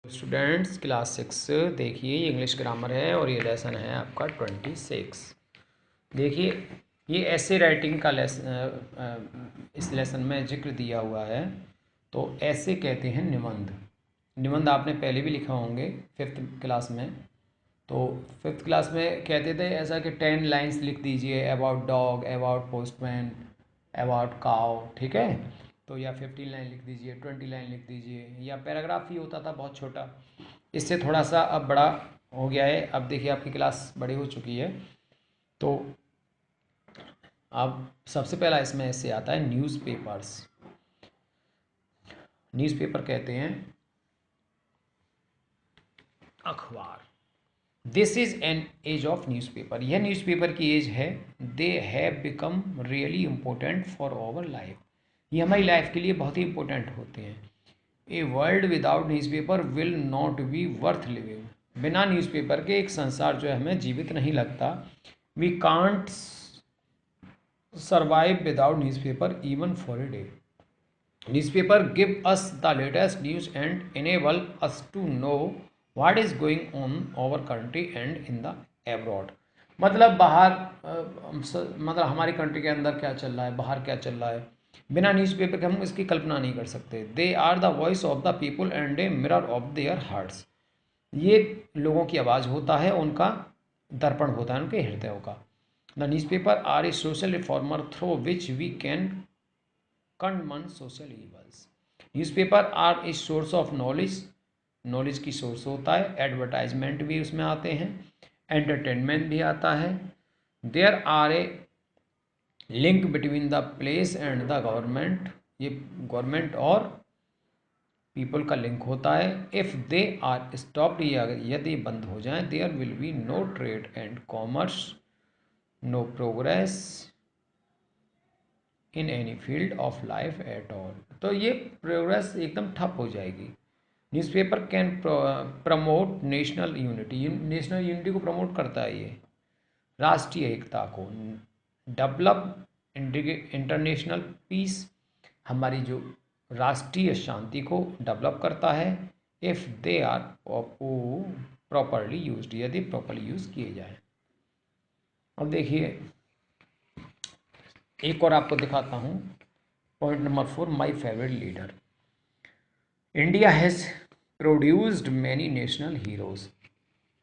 Students class 6 देखिए ये English grammar है और ये लेसन है आपका 26। देखिए ये ऐसे राइटिंग का लेसन इस लेसन में जिक्र दिया हुआ है। तो ऐसे कहते हैं निबंध। निबंध आपने पहले भी लिखा होंगे 5th क्लास में। तो 5th क्लास में कहते थे ऐसा कि 10 लाइंस लिख दीजिए about dog, about postman, about cow, ठीक है। तो या 15 लाइन लिख दीजिए, 20 लाइन लिख दीजिए, या पैराग्राफ ही होता था बहुत छोटा। इससे थोड़ा सा अब बड़ा हो गया है। अब देखिए आपकी क्लास बड़ी हो चुकी है। तो अब सबसे पहला इसमें ऐसे आता है न्यूज़पेपर्स। न्यूज़पेपर कहते हैं अखबार। This is an age of newspaper. यह न्यूज़पेपर की एज है। They have become really important for our life. ये हमारी लाइफ के लिए बहुत ही इम्पोर्टेंट होते हैं। A world without newspaper will not be worth living. बिना न्यूज़पेपर के एक संसार जो है हमें जीवित नहीं लगता। We can't survive without newspaper even for a day. Newspaper give us the latest news and enable us to know what is going on our country and in the abroad. मतलब बाहर मतलब हमारी कंट्री के अंदर क्या चल रहा है, बाहर क्या चल रहा है, बिना न्यूज़पेपर के हम इसकी कल्पना नहीं कर सकते। They are the voice of the people and a mirror of their hearts. ये लोगों की आवाज़ होता है, उनका दर्पण होता है उनके हृदयों का। The newspaper are a social reformer through which we can confront social evils. Newspaper are a source of knowledge. Knowledge की सोर्स होता है। एडवर्टाइजमेंट भी उसमें आते हैं, एंटरटेनमेंट भी आता है। There are a link between the place and the government. ये गवर्नमेंट और पीपल का लिंक होता है। इफ़ दे आर स्टॉप्ड, यदि बंद हो जाएं, there will be no trade and commerce, no progress in any field of life at all. तो ये प्रोग्रेस एकदम ठप हो जाएगी। Newspaper can promote national unity. National unity को प्रमोट करता है ये, राष्ट्रीय एकता को। डेवलप इंटरनेशनल पीस, हमारी जो राष्ट्रीय शांति को डेवलप करता है। If they are properly used, यदि प्रॉपरली यूज़ किए जाए। अब देखिए एक और आपको दिखाता हूँ। Point number 4, my favourite leader. India has produced many national heroes.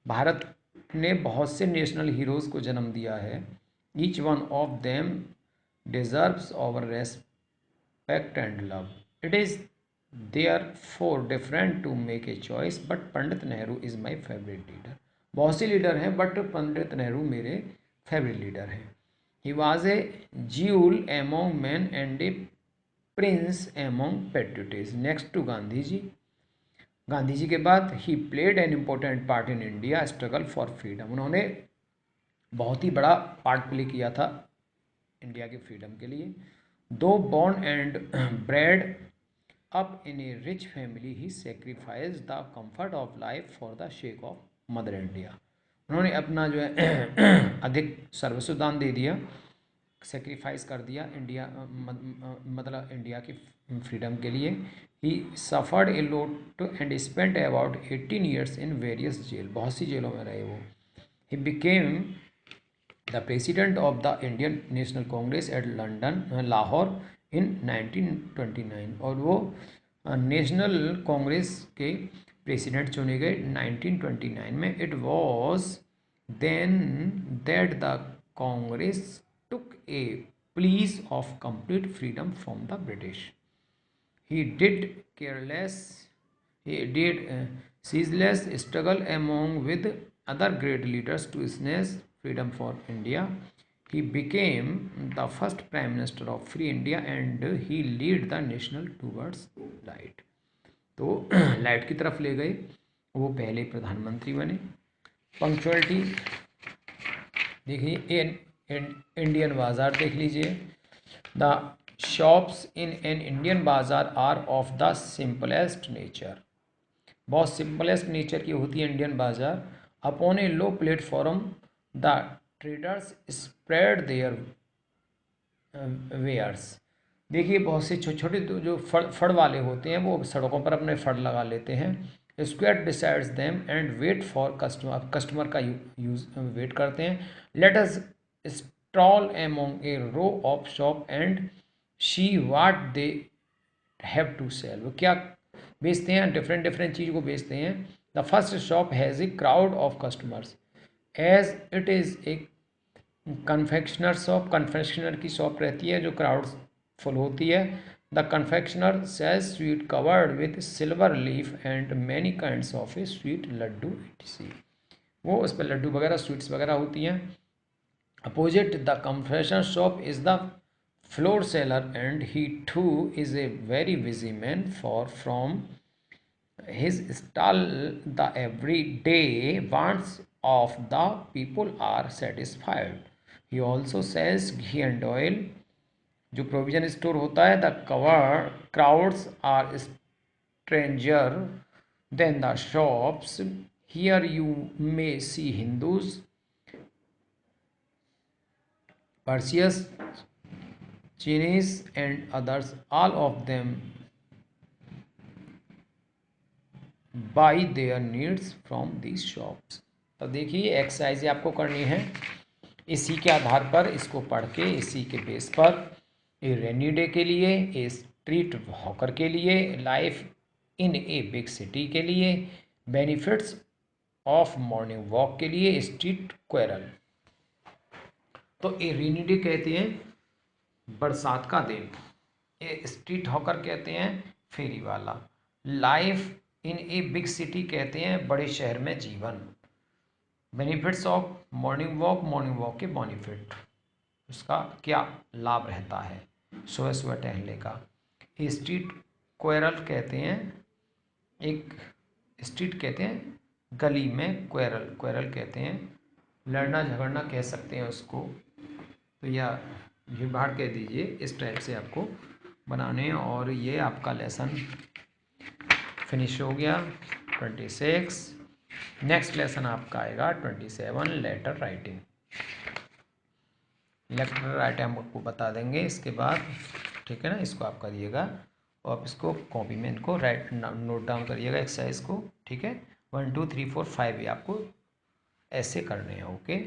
Bharat ने बहुत से नेशनल हीरोज़ को जन्म दिया है। Each one of them deserves our respect and love. It is there for different to make a choice, but Pandit Nehru is my favourite leader. बहुत से leader हैं बट पंडित नेहरू मेरे फेवरेट लीडर हैं। He was a jewel among men and a prince among patriots. Next to Gandhi ji. Gandhi ji के बाद he played an important part in India struggle for freedom. उन्होंने बहुत ही बड़ा पार्ट प्ले किया था इंडिया के फ्रीडम के लिए। दो born and bred up in a rich family, he sacrificed the comfort of life for the sake of mother India. उन्होंने अपना जो है अधिक सर्वस्व दान दे दिया, सेक्रीफाइस कर दिया इंडिया मतलब इंडिया की फ्रीडम के लिए। He suffered a lot and spent about 18 years in various jail. बहुत सी जेलों में रहे वो। He became the president of the Indian National Congress at London Lahore in 1929। और वो नेशनल कांग्रेस के प्रेसिडेंट चुने गए 1929 में। It was then that the Congress took a pleas of complete freedom from the British. He did ceaseless struggle among with other great leaders to snatch freedom for India. He became the first prime minister of free India and he lead the nation towards light. तो light की तरफ ले गए, वो पहले प्रधानमंत्री बने। Punctuality देखिए, इंडियन बाज़ार देख लीजिए। The shops in an Indian bazaar are of the simplest nature. बहुत सिंपलेस्ट नेचर की होती है इंडियन बाज़ार। Upon a low platform the traders spread their wares. देखिए बहुत से छोटे छोटे जो फड़ वाले होते हैं वो सड़कों पर अपने फड़ लगा लेते हैं squad decides them and wait for customer, customer का यूज वेट करते हैं। Let us stroll among a row of shop and see what they have to sell. वो क्या बेचते हैं, डिफरेंट डिफरेंट चीज़ को बेचते हैं। The first shop has a crowd of customers as it is a confectioner shop, confectioner की shop रहती है जो क्राउड फुल होती है। The confectioner sells sweet covered with silver leaf and many kinds of a sweet laddu etc। वो उस पर लड्डू वगैरह स्वीट्स वगैरह होती हैं। Opposite the confectioner shop is the floor seller and he two is a very busy man for from his stall the everyday wants of the people are satisfied। He also sells ghee and oil। जो provision store होता है, the cover crowds are stranger than the shops. Here you may see Hindus, Persians, Chinese and others, all of them buy their needs from these shops. तो देखिए exercise आपको करनी है, इसी के आधार पर इसको पढ़ के, इसी के बेस पर ए रेनी डे के लिए, ए स्ट्रीट हॉकर के लिए, life in a big city के लिए, बेनिफिट्स ऑफ मॉर्निंग वॉक के लिए, स्ट्रीट क्वेरल। तो ए रेनी डे कहते हैं बरसात का दिन, ए स्ट्रीट हॉकर कहते हैं फेरी वाला, life in a big city कहते हैं बड़े शहर में जीवन, benefits of morning walk, morning walk के बेनिफिट, उसका क्या लाभ रहता है सुबह सुबह टहलने का। स्ट्रीट क्वेरल कहते हैं, एक स्ट्रीट कहते हैं गली में, क्वेरल क्वेरल कहते हैं लड़ना झगड़ना कह सकते हैं उसको। तो या भीड़ भाड़ कह दीजिए, इस टाइप से आपको बनाने। और ये आपका लेसन फिनिश हो गया 26। नेक्स्ट लेसन आपका आएगा 27 लेटर राइटिंग। लेटर राइटिंग हम आपको बता देंगे इसके बाद, ठीक है ना। इसको आप करिएगा और आप इसको कॉपी में इनको राइट नोट डाउन करिएगा एक्सरसाइज को, ठीक है। 1 2 3 4 5 ये आपको ऐसे करने हैं, ओके।